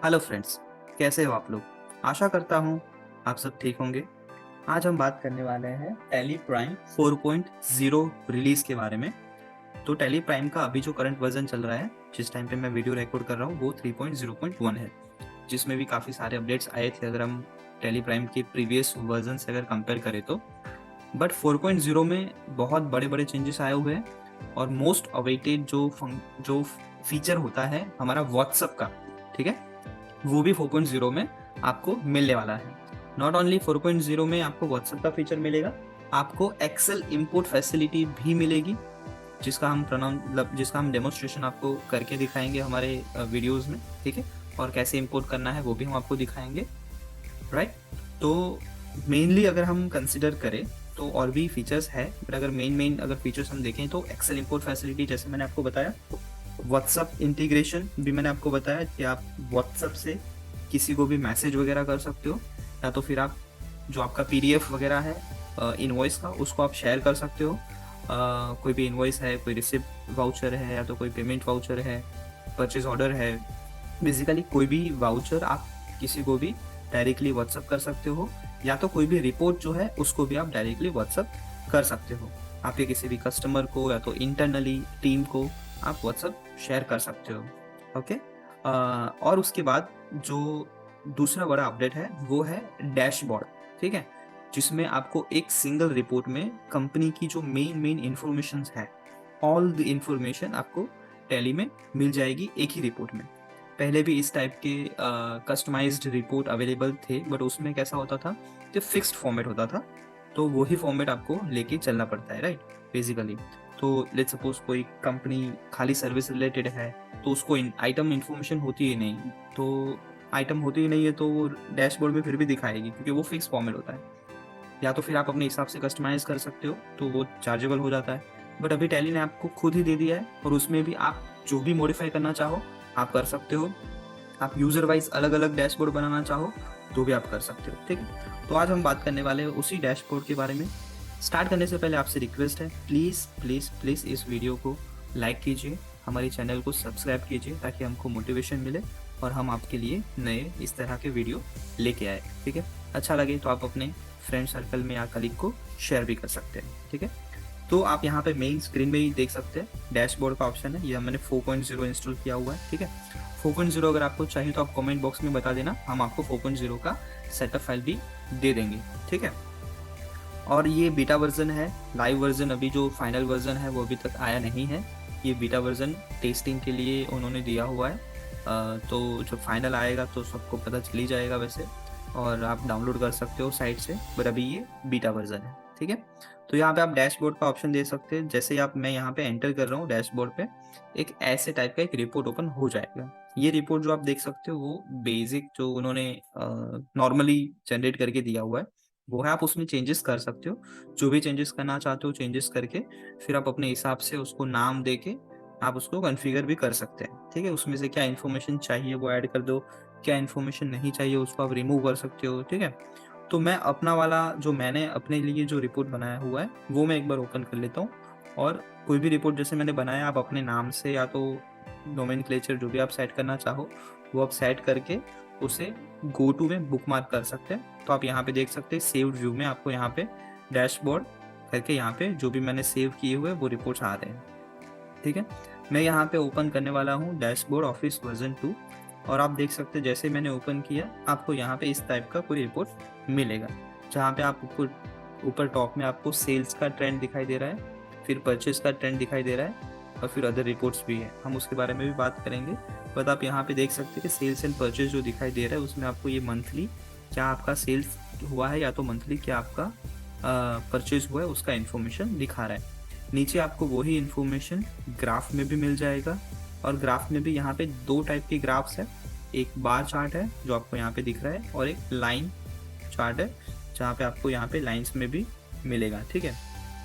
Hello friends, कैसे हो आप लोग। आशा करता हूँ आप सब ठीक होंगे। आज हम बात करने वाले हैं टैली प्राइम 4.0 रिलीज के बारे में। तो टैली प्राइम का अभी जो करंट वर्जन चल रहा है, जिस टाइम पे मैं वीडियो रिकॉर्ड कर रहा हूँ, वो 3.0.1 है, जिसमें भी काफ़ी सारे अपडेट्स आए थे अगर हम टैली प्राइम के प्रीवियस वर्जन से अगर कंपेयर करें तो। बट 4.0 में बहुत बड़े बड़े चेंजेस आए हुए हैं और मोस्ट अवेटेड जो फीचर होता है हमारा व्हाट्सअप का, ठीक है, वो भी 4.0 में आपको मिलने वाला है। नॉट ओनली 4.0 में आपको व्हाट्सएप का फीचर मिलेगा, आपको एक्सेल इंपोर्ट फैसिलिटी भी मिलेगी, जिसका हम डेमोन्स्ट्रेशन आपको करके दिखाएंगे हमारे वीडियोस में, ठीक है। और कैसे इंपोर्ट करना है वो भी हम आपको दिखाएंगे, राइट। तो मेनली अगर हम कंसिडर करें तो और भी फीचर्स है, बट अगर मेन अगर फीचर्स हम देखें तो एक्सेल इंपोर्ट फैसिलिटी जैसे मैंने आपको बताया, व्हाट्सअप इंटीग्रेशन भी मैंने आपको बताया कि आप व्हाट्सअप से किसी को भी मैसेज वगैरह कर सकते हो, या तो फिर आप जो आपका पीडीएफ वगैरह है इनवॉइस का, उसको आप शेयर कर सकते हो। कोई भी इनवॉइस है, कोई रिसिप्ट वाउचर है, या तो कोई पेमेंट वाउचर है, परचेज ऑर्डर है, बेसिकली कोई भी वाउचर आप किसी को भी डायरेक्टली व्हाट्सअप कर सकते हो, या तो कोई भी रिपोर्ट जो है उसको भी आप डायरेक्टली व्हाट्सअप कर सकते हो। आपके किसी भी कस्टमर को या तो इंटरनली टीम को आप व्हाट्सअप शेयर कर सकते हो, ओके। और उसके बाद जो दूसरा बड़ा अपडेट है वो है डैशबोर्ड, ठीक है, जिसमें आपको एक सिंगल रिपोर्ट में कंपनी की जो मेन इंफॉर्मेशन है, ऑल द इंफॉर्मेशन आपको टैली में मिल जाएगी एक ही रिपोर्ट में। पहले भी इस टाइप के कस्टमाइज्ड रिपोर्ट अवेलेबल थे, बट उसमें कैसा होता था कि फिक्स्ड फॉर्मेट होता था, तो वही फॉर्मेट आपको लेके चलना पड़ता है, राइट, बेसिकली। तो लेट्स सपोज कोई कंपनी खाली सर्विस रिलेटेड है, तो उसको आइटम इन्फॉर्मेशन होती ही नहीं, तो आइटम होती ही नहीं है तो वो डैशबोर्ड में फिर भी दिखाएगी क्योंकि वो फिक्स फॉर्मेट होता है। या तो फिर आप अपने हिसाब से कस्टमाइज कर सकते हो, तो वो चार्जेबल हो जाता है। बट अभी टैली ने आपको खुद ही दे दिया है और उसमें भी आप जो भी मॉडिफाई करना चाहो आप कर सकते हो। आप यूजर वाइज अलग अलग डैशबोर्ड बनाना चाहो तो भी आप कर सकते हो, ठीक है। तो आज हम बात करने वाले हैं उसी डैशबोर्ड के बारे में। स्टार्ट करने से पहले आपसे रिक्वेस्ट है, प्लीज़ प्लीज़ प्लीज़ इस वीडियो को लाइक कीजिए, हमारे चैनल को सब्सक्राइब कीजिए ताकि हमको मोटिवेशन मिले और हम आपके लिए नए इस तरह के वीडियो लेके आए, ठीक है। अच्छा लगे तो आप अपने फ्रेंड सर्कल में या कलीग को शेयर भी कर सकते हैं, ठीक है। तो आप यहाँ पे मेन स्क्रीन में ही देख सकते हैं डैशबोर्ड का ऑप्शन है, ये मैंने 4.0 इंस्टॉल किया हुआ है, ठीक है। 4.0 अगर आपको चाहिए तो आप कमेंट बॉक्स में बता देना, हम आपको 4.0 का सेटअप फाइल भी दे देंगे, ठीक है। और ये बीटा वर्जन है, लाइव वर्जन अभी जो फाइनल वर्जन है वो अभी तक आया नहीं है। ये बीटा वर्जन टेस्टिंग के लिए उन्होंने दिया हुआ है, तो जब फाइनल आएगा तो सबको पता चल ही जाएगा वैसे, और आप डाउनलोड कर सकते हो साइट से, बट अभी ये बीटा वर्जन है, ठीक है। तो यहाँ पे आप डैशबोर्ड का ऑप्शन दे सकते हैं, जैसे ही आप मैं यहाँ पे एंटर कर रहा हूँ डैशबोर्ड पे, एक ऐसे टाइप का एक रिपोर्ट ओपन हो जाएगा। ये रिपोर्ट जो आप देख सकते हो वो बेसिक जो उन्होंने नॉर्मली जनरेट करके दिया हुआ है वो है, आप उसमें चेंजेस कर सकते हो। जो भी चेंजेस करना चाहते हो चेंजेस करके फिर आप अपने हिसाब से उसको नाम दे के आप उसको कॉन्फ़िगर भी कर सकते हैं, ठीक है। उसमें से क्या इन्फॉर्मेशन चाहिए वो ऐड कर दो, क्या इन्फॉर्मेशन नहीं चाहिए उसको आप रिमूव कर सकते हो, ठीक है। तो मैं अपना वाला जो मैंने अपने लिए जो रिपोर्ट बनाया हुआ है वो मैं एक बार ओपन कर लेता हूँ। और कोई भी रिपोर्ट जैसे मैंने बनाया आप अपने नाम से या तो नोमेनक्लेचर जो भी आप सेट करना चाहो वो आप सेट करके उसे गो टू में बुक मार्क कर सकते हैं। तो आप यहाँ पे देख सकते हैं सेव्ड व्यू में आपको यहाँ पे डैशबोर्ड करके यहाँ पे जो भी मैंने सेव किए हुए वो रिपोर्ट्स आ रहे हैं, ठीक है। मैं यहाँ पे ओपन करने वाला हूँ डैशबोर्ड ऑफिस वर्जन 2, और आप देख सकते हैं जैसे मैंने ओपन किया आपको यहाँ पे इस टाइप का कोई रिपोर्ट मिलेगा, जहाँ पे आप ऊपर ऊपर टॉप में आपको सेल्स का ट्रेंड दिखाई दे रहा है, फिर परचेज का ट्रेंड दिखाई दे रहा है, और फिर अदर रिपोर्ट्स भी है, हम उसके बारे में भी बात करेंगे। बट आप यहाँ पे देख सकते हैं कि सेल्स एंड परचेज जो दिखाई दे रहा है उसमें आपको ये मंथली क्या आपका सेल्स हुआ है या तो मंथली क्या आपका परचेज हुआ है उसका इन्फॉर्मेशन दिखा रहा है। नीचे आपको वही इन्फॉर्मेशन ग्राफ में भी मिल जाएगा, और ग्राफ में भी यहाँ पे दो टाइप के ग्राफ्स है, एक बार चार्ट है जो आपको यहाँ पे दिख रहा है और एक लाइन चार्ट है जहाँ पे आपको यहाँ पे लाइंस में भी मिलेगा, ठीक है।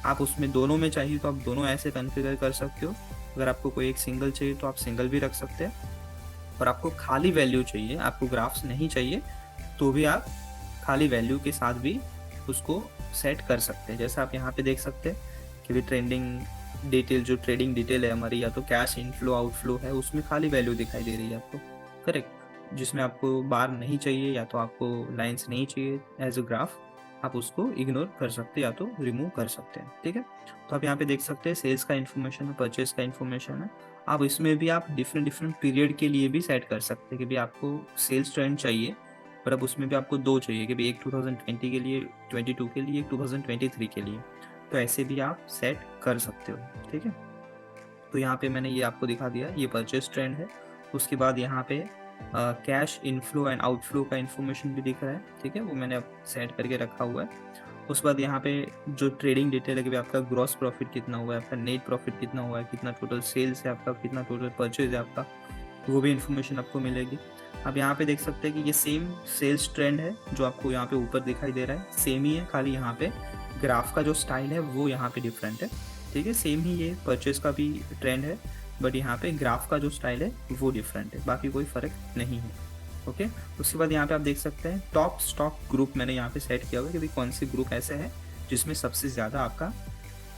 आप उसमें दोनों में चाहिए तो आप दोनों ऐसे कॉन्फ़िगर कर सकते हो। अगर आपको कोई एक सिंगल चाहिए तो आप सिंगल भी रख सकते हैं, और आपको खाली वैल्यू चाहिए, आपको ग्राफ्स नहीं चाहिए, तो भी आप खाली वैल्यू के साथ भी उसको सेट कर सकते हैं। जैसे आप यहाँ पे देख सकते हैं कि भी ट्रेंडिंग डिटेल जो ट्रेडिंग डिटेल है हमारी, या तो कैश इनफ्लो आउटफ्लो है, उसमें खाली वैल्यू दिखाई दे रही है आपको, करेक्ट। जिसमें आपको बार नहीं चाहिए या तो आपको लाइंस नहीं चाहिए एज अ ग्राफ, आप उसको इग्नोर कर सकते हैं या तो रिमूव कर सकते हैं, ठीक है। तो आप यहाँ पे देख सकते हैं सेल्स का इन्फॉर्मेशन है, परचेज का इन्फॉर्मेशन है। आप इसमें भी आप डिफरेंट डिफरेंट पीरियड के लिए भी सेट कर सकते हैं कि भाई आपको सेल्स ट्रेंड चाहिए, पर अब उसमें भी आपको दो चाहिए कि भाई एक 2020 के लिए, 22 के लिए, एक 2023 के लिए। तो ऐसे भी आप सेट कर सकते हो, ठीक है। तो यहाँ पे मैंने ये आपको दिखा दिया, ये परचेज ट्रेंड है। उसके बाद यहाँ पे कैश इनफ्लो एंड आउटफ्लो का इन्फॉर्मेशन भी दिख रहा है, ठीक है, वो मैंने सेट करके रखा हुआ है। उसके बाद यहाँ पे जो ट्रेडिंग डिटेल है कि आपका ग्रॉस प्रॉफिट कितना हुआ है, आपका नेट प्रॉफिट कितना हुआ है, कितना टोटल सेल्स है आपका, कितना टोटल परचेज है आपका, वो भी इन्फॉर्मेशन आपको मिलेगी। आप यहाँ पे देख सकते हैं कि ये सेम सेल्स ट्रेंड है जो आपको यहाँ पे ऊपर दिखाई दे रहा है, सेम ही है, खाली यहाँ पे ग्राफ का जो स्टाइल है वो यहाँ पे डिफरेंट है, ठीक है। सेम ही ये परचेज का भी ट्रेंड है, बट यहाँ पे ग्राफ का जो स्टाइल है वो डिफरेंट है, बाकी कोई फर्क नहीं है, ओके। उसके बाद यहाँ पे आप देख सकते हैं टॉप स्टॉक ग्रुप मैंने यहाँ पे सेट किया हुआ है कि भाई कौन सी ग्रुप ऐसे है जिसमें सबसे ज़्यादा आपका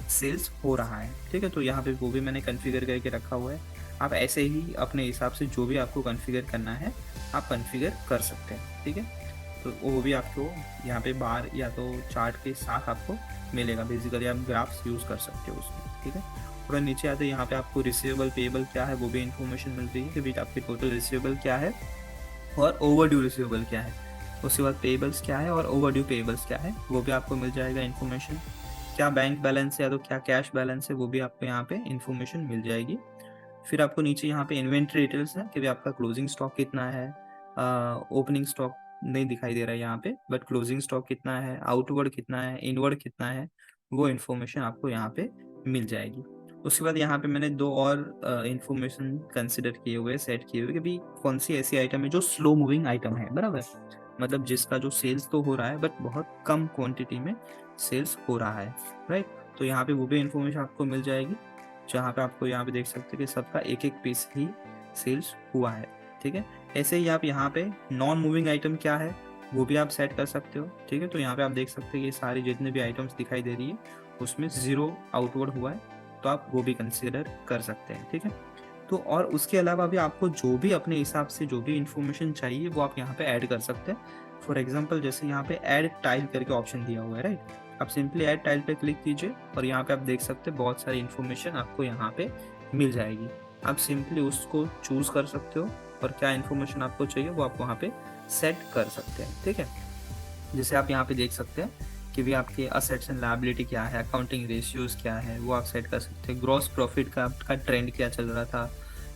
सेल्स हो रहा है, ठीक है। तो यहाँ पे वो भी मैंने कॉन्फ़िगर करके रखा हुआ है। आप ऐसे ही अपने हिसाब से जो भी आपको कॉन्फ़िगर करना है आप कॉन्फ़िगर कर सकते हैं, ठीक है। तो वो भी आपको यहाँ पे बार या तो चार्ट के साथ आपको मिलेगा, बेसिकली आप ग्राफ्स यूज़ कर सकते हो उसमें, ठीक है। थोड़ा नीचे आते यहाँ पे आपको रिसीवेबल पेएबल क्या है वो भी इन्फॉर्मेशन मिल रही है कि भाई आपकी टोटल रिसीवेबल क्या है और ओवरड्यू रिसीवेबल क्या है। उसके बाद पेएबल्स क्या है और ओवरड्यू पेएबल्स क्या है वो भी आपको मिल जाएगा इन्फॉर्मेशन। क्या बैंक बैलेंस है या तो क्या कैश बैलेंस है वो भी आपको यहाँ पे इन्फॉर्मेशन मिल जाएगी। फिर आपको नीचे यहाँ पे इन्वेंट्री डिटेल्स है कि भाई आपका क्लोजिंग स्टॉक कितना है, ओपनिंग स्टॉक नहीं दिखाई दे रहा है यहाँ पे, बट क्लोजिंग स्टॉक कितना है, आउटवर्ड कितना है, इनवर्ड कितना है, वो इन्फॉर्मेशन आपको यहाँ पे मिल जाएगी। उसके बाद यहाँ पे मैंने दो और इन्फॉर्मेशन कंसिडर किए हुए, सेट किए हुए कि भाई कौन सी ऐसी आइटम है जो स्लो मूविंग आइटम है, बराबर, मतलब जिसका जो सेल्स तो हो रहा है बट बहुत कम क्वांटिटी में सेल्स हो रहा है, राइट। तो यहाँ पे वो भी इन्फॉर्मेशन आपको मिल जाएगी, जहाँ पे आपको यहाँ पे देख सकते हैं कि सबका एक एक पीस ही सेल्स हुआ है, ठीक है। ऐसे ही आप यहाँ पे नॉन मूविंग आइटम क्या है वो भी आप सेट कर सकते हो, ठीक है। तो यहाँ पे आप देख सकते हैं कि सारी जितने भी आइटम्स दिखाई दे रही है उसमें 0 आउटवर्ड हुआ है, तो आप वो भी कंसिडर कर सकते हैं, ठीक है। तो और उसके अलावा भी आपको जो भी अपने हिसाब से जो भी इंफॉर्मेशन चाहिए वो आप यहाँ पे ऐड कर सकते हैं। फॉर एग्जांपल जैसे यहाँ पे ऐड टाइल करके ऑप्शन दिया हुआ है, राइट। आप सिंपली ऐड टाइल पे क्लिक कीजिए और यहाँ पे आप देख सकते हैं बहुत सारी इन्फॉर्मेशन आपको यहाँ पे मिल जाएगी। आप सिंपली उसको चूज कर सकते हो और क्या इन्फॉर्मेशन आपको चाहिए वो आप वहाँ पे सेट कर सकते हैं, ठीक है। जैसे आप यहाँ पे देख सकते हैं कि भी आपके असेट्स एंड लायबिलिटी क्या है, अकाउंटिंग रेशियोज क्या है वो आप सेट कर सकते हैं। ग्रॉस प्रॉफिट का ट्रेंड क्या चल रहा था,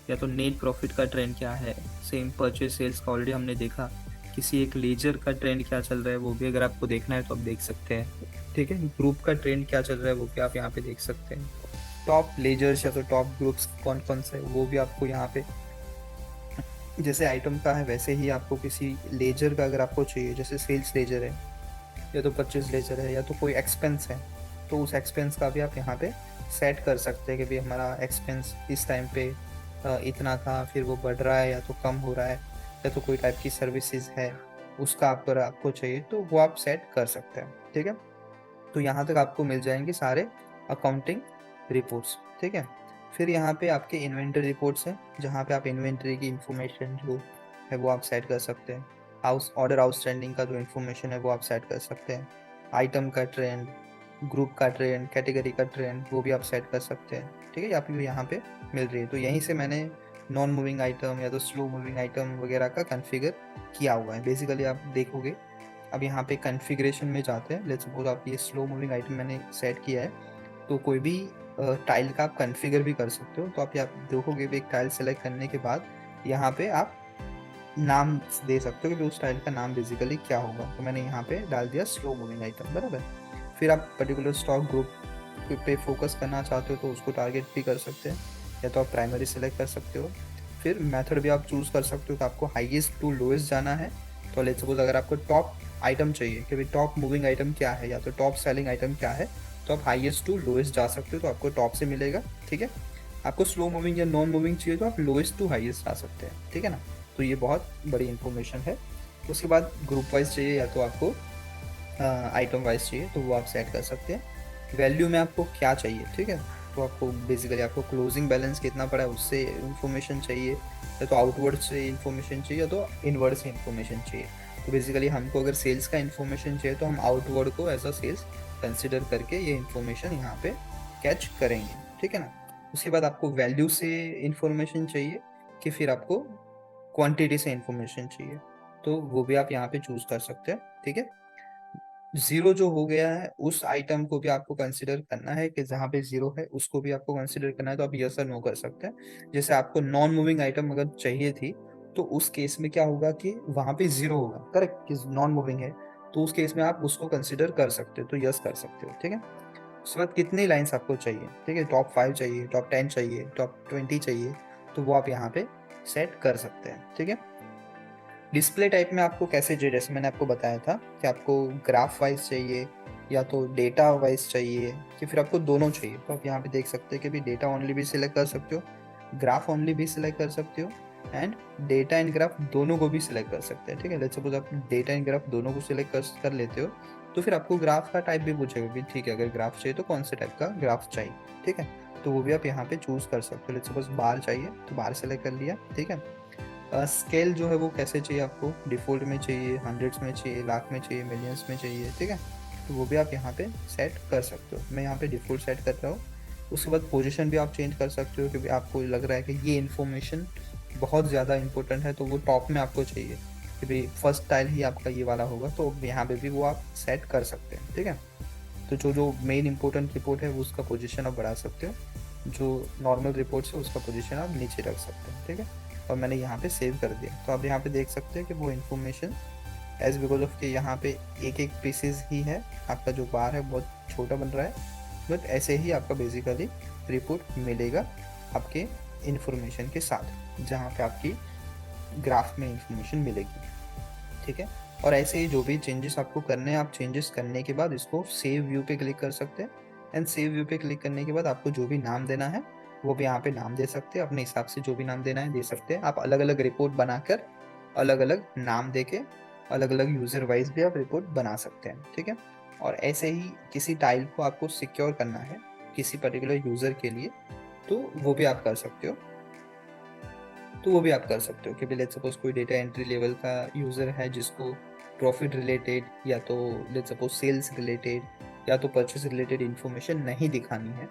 या तो नेट प्रॉफिट का ट्रेंड क्या है, सेम परचेज सेल्स का ऑलरेडी हमने देखा। किसी एक लेजर का ट्रेंड क्या चल रहा है वो भी अगर आपको देखना है तो आप देख सकते हैं, ठीक है। ग्रुप का ट्रेंड क्या चल रहा है वो भी आप यहाँ पे देख सकते हैं। टॉप लेजर्स या तो टॉप ग्रुप्स कौन कौन से है वो भी आपको यहाँ पे, जैसे आइटम का है वैसे ही आपको किसी लेजर का अगर आपको चाहिए, जैसे सेल्स लेजर है या तो परचेज लेजर है या तो कोई एक्सपेंस है, तो उस एक्सपेंस का भी आप यहाँ पे सेट कर सकते हैं कि भाई हमारा एक्सपेंस इस टाइम पे इतना था, फिर वो बढ़ रहा है या तो कम हो रहा है, या तो कोई टाइप की सर्विसेज है उसका आपको चाहिए तो वो आप सेट कर सकते हैं, ठीक है। तो यहाँ तक आपको मिल जाएंगे सारे अकाउंटिंग रिपोर्ट्स, ठीक है। फिर यहाँ पे आपके इन्वेंटरी रिपोर्ट्स हैं जहाँ पे आप इन्वेंटरी की इंफॉर्मेशन जो है वो आप सेट कर सकते हैं। ऑर्डर आउटस्टैंडिंग का जो इन्फॉर्मेशन है वो आप सेट कर सकते हैं। आइटम का ट्रेंड, ग्रुप का ट्रेंड, कैटेगरी का ट्रेंड वो भी आप सेट कर सकते हैं, ठीक है। आपको यहाँ पे मिल रही है, तो यहीं से मैंने नॉन मूविंग आइटम या तो स्लो मूविंग आइटम वगैरह का कॉन्फ़िगर किया हुआ है। बेसिकली आप देखोगे, अब यहाँ पे कॉन्फ़िगरेशन में जाते हैं। लेट्स सपोज आप ये स्लो मूविंग आइटम मैंने सेट किया है, तो कोई भी टाइल का आप कॉन्फ़िगर भी कर सकते हो। तो आप यहाँ देखोगे एक टाइल सेलेक्ट करने के बाद यहाँ पे आप नाम दे सकते हो कि उस टाइल का नाम बेसिकली क्या होगा। तो मैंने यहाँ पे डाल दिया स्लो मूविंग आइटम, बराबर। फिर आप पर्टिकुलर स्टॉक ग्रुप पे फोकस करना चाहते हो तो उसको टारगेट भी कर सकते हैं, या तो आप प्राइमरी सेलेक्ट कर सकते हो। फिर मेथड भी आप चूज़ कर सकते हो कि आपको हाईएस्ट टू लोएस्ट जाना है। तो लेट्स सपोज अगर आपको टॉप आइटम चाहिए कि भाई टॉप मूविंग आइटम क्या है या तो टॉप सेलिंग आइटम क्या है, तो आप हाईएस्ट टू लोएस्ट जा सकते हो, तो आपको टॉप से मिलेगा, ठीक है। आपको स्लो मूविंग या नॉन मूविंग चाहिए तो आप लोएस्ट टू हाईएस्ट जा सकते हैं, ठीक है ना। तो ये बहुत बड़ी इंफॉर्मेशन है। उसके बाद ग्रुप वाइज चाहिए या तो आपको आइटम वाइज चाहिए तो वो आप सेट कर सकते हैं। वैल्यू में आपको क्या चाहिए, ठीक है। तो आपको बेसिकली आपको क्लोजिंग बैलेंस कितना पड़ा है उससे इन्फॉर्मेशन चाहिए, या तो आउटवर्ड से इन्फॉर्मेशन चाहिए, या तो इनवर्ड से इन्फॉर्मेशन चाहिए। तो बेसिकली हमको अगर सेल्स का इन्फॉर्मेशन चाहिए तो हम आउटवर्ड को एज अ सेल्स कंसिडर करके ये इन्फॉर्मेशन यहाँ पे कैच करेंगे, ठीक है ना। उसके बाद आपको वैल्यू से इन्फॉर्मेशन चाहिए कि फिर आपको क्वांटिटी से इन्फॉर्मेशन चाहिए, तो वो भी आप यहाँ पे चूज कर सकते हैं, ठीक है। जीरो जो हो गया है उस आइटम को भी आपको कंसिडर करना है कि जहाँ पे जीरो है उसको भी आपको कंसिडर करना है, तो आप यस और नो कर सकते हैं। जैसे आपको नॉन मूविंग आइटम अगर चाहिए थी तो उस केस में क्या होगा कि वहां पे जीरो होगा, करेक्ट, कि नॉन मूविंग है, तो उस केस में आप उसको कंसिडर कर सकते हो, तो यस कर सकते हो, ठीक है। उसके बाद कितनी लाइन्स आपको चाहिए, ठीक है, टॉप 5 चाहिए, टॉप 10 चाहिए, टॉप 20 चाहिए, तो वो आप यहाँ पे सेट कर सकते हैं, ठीक है। डिस्प्ले टाइप में आपको कैसे चाहिए, जैसे मैंने आपको बताया था कि आपको ग्राफ वाइज चाहिए या तो डेटा वाइज चाहिए, कि फिर आपको दोनों चाहिए, तो आप यहाँ पे देख सकते हैं कि भी डेटा ओनली भी सिलेक्ट कर सकते हो, ग्राफ ओनली भी सिलेक्ट कर सकते हो, एंड डेटा एंड ग्राफ दोनों को भी सिलेक्ट कर सकते हैं, ठीक है। लेट्स सपोज आप डेटा एंड ग्राफ दोनों को सिलेक्ट कर लेते हो, तो फिर आपको ग्राफ का टाइप भी पूछेगा भी, ठीक है, अगर ग्राफ चाहिए तो कौन से टाइप का ग्राफ चाहिए, ठीक है, तो वो भी आप यहाँ पे चूज कर सकते हो। लेट्स सपोज बार चाहिए तो बार सेलेक्ट कर लिया, ठीक है। स्केल जो है वो कैसे चाहिए आपको, डिफ़ॉल्ट में चाहिए, हंड्रेड्स में चाहिए, लाख में चाहिए, मिलियंस में चाहिए, ठीक है, तो वो भी आप यहाँ पे सेट कर सकते हो। मैं यहाँ पे डिफ़ॉल्ट सेट कर रहा हूँ। उसके बाद पोजीशन भी आप चेंज कर सकते हो, क्योंकि आपको लग रहा है कि ये इन्फॉर्मेशन बहुत ज़्यादा इंपॉर्टेंट है तो वो टॉप में आपको चाहिए कि भाई फर्स्ट टाइल ही आपका ये वाला होगा, तो यहाँ पे भी वो आप सेट कर सकते हैं, ठीक है। तो जो जो मेन इंपॉर्टेंट रिपोर्ट है वो उसका पोजीशन आप बढ़ा सकते हो, जो नॉर्मल रिपोर्ट है उसका पोजीशन आप नीचे रख सकते हैं, ठीक है। और मैंने यहाँ पे सेव कर दिया, तो आप यहाँ पे देख सकते हैं कि वो इन्फॉर्मेशन एज बिकॉज ऑफ कि यहाँ पे एक एक पीसेस ही है, आपका जो बार है बहुत छोटा बन रहा है, बट ऐसे ही आपका बेसिकली रिपोर्ट मिलेगा आपके इन्फॉर्मेशन के साथ, जहाँ पे आपकी ग्राफ में इंफॉर्मेशन मिलेगी, ठीक है। और ऐसे ही जो भी चेंजेस आपको करने हैं, आप चेंजेस करने के बाद इसको सेव व्यू पे क्लिक कर सकते हैं, एंड सेव व्यू पे क्लिक करने के बाद आपको जो भी नाम देना है वो भी यहाँ पे नाम दे सकते हैं, अपने हिसाब से जो भी नाम देना है दे सकते हैं। आप अलग अलग रिपोर्ट बनाकर अलग अलग नाम देके अलग अलग यूजर वाइज भी आप रिपोर्ट बना सकते हैं, ठीक है। और ऐसे ही किसी टाइल को आपको सिक्योर करना है किसी पर्टिकुलर यूजर के लिए, तो वो भी आप कर सकते हो, कि लेट्स सपोज कोई डेटा एंट्री लेवल का यूज़र है जिसको प्रॉफिट रिलेटेड या तो लेट्स सपोज सेल्स रिलेटेड या तो परचेस रिलेटेड इन्फॉर्मेशन नहीं दिखानी है,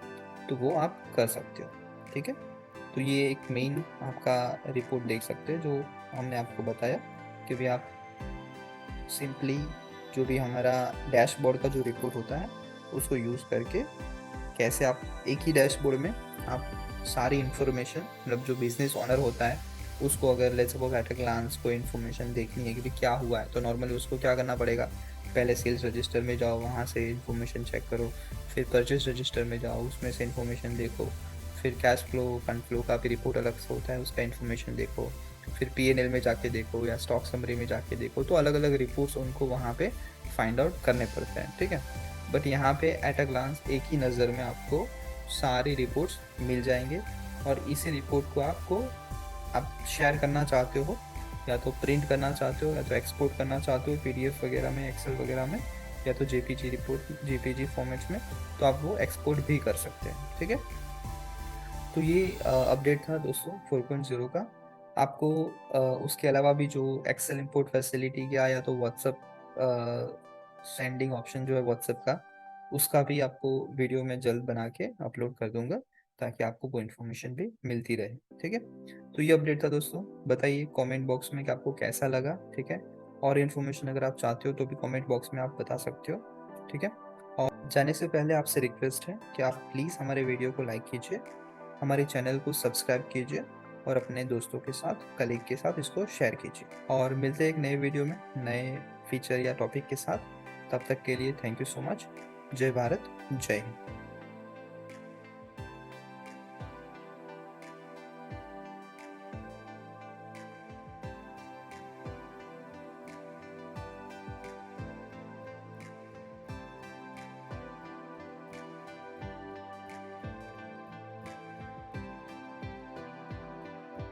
तो वो आप कर सकते हो, ठीक है। तो ये एक मेन आपका रिपोर्ट देख सकते हैं जो हमने आपको बताया कि भी आप सिंपली जो भी हमारा डैशबोर्ड का जो रिपोर्ट होता है उसको यूज़ करके कैसे आप एक ही डैशबोर्ड में आप सारी इन्फॉर्मेशन, मतलब जो बिजनेस ओनर होता है उसको अगर let's suppose at a glance कोई इन्फॉर्मेशन देखनी है कि भी क्या हुआ है, तो नॉर्मली उसको क्या करना पड़ेगा, पहले सेल्स रजिस्टर में जाओ, वहाँ से इन्फॉर्मेशन चेक करो, फिर परचेज रजिस्टर में जाओ, उसमें से इन्फॉर्मेशन देखो, फिर कैश फ्लो फंड फ्लो का भी रिपोर्ट अलग से होता है उसका इन्फॉर्मेशन देखो, फिर P&L में जाके देखो या स्टॉक समरी में जाके देखो, तो अलग अलग रिपोर्ट्स उनको वहाँ पे फाइंड आउट करने पड़ते हैं, ठीक है। बट यहाँ पे एट अ ग्लांस एक ही नज़र में आपको सारी रिपोर्ट्स मिल जाएंगे, और इसी रिपोर्ट को आप शेयर करना चाहते हो या तो प्रिंट करना चाहते हो या तो एक्सपोर्ट करना चाहते हो PDF वगैरह में, एक्सेल वगैरह में, या तो JPG फॉर्मेट में, तो आप वो एक्सपोर्ट भी कर सकते हैं, ठीक है। तो ये अपडेट था दोस्तों 4.0 का। आपको उसके अलावा भी जो एक्सेल इंपोर्ट फैसिलिटी का या तो व्हाट्सअप सेंडिंग ऑप्शन जो है व्हाट्सएप का, उसका भी आपको वीडियो में जल्द बना के अपलोड कर दूंगा, ताकि आपको वो इन्फॉर्मेशन भी मिलती रहे, ठीक है। तो ये अपडेट था दोस्तों, बताइए कमेंट बॉक्स में कि आपको कैसा लगा, ठीक है। और इन्फॉर्मेशन अगर आप चाहते हो तो भी कमेंट बॉक्स में आप बता सकते हो, ठीक है। और जाने से पहले आपसे रिक्वेस्ट है कि आप प्लीज़ हमारे वीडियो को लाइक कीजिए, हमारे चैनल को सब्सक्राइब कीजिए, और अपने दोस्तों के साथ, कलीग के साथ इसको शेयर कीजिए, और मिलते हैं एक नए वीडियो में नए फीचर या टॉपिक के साथ। तब तक के लिए थैंक यू सो मच। जय भारत, जय हिंद।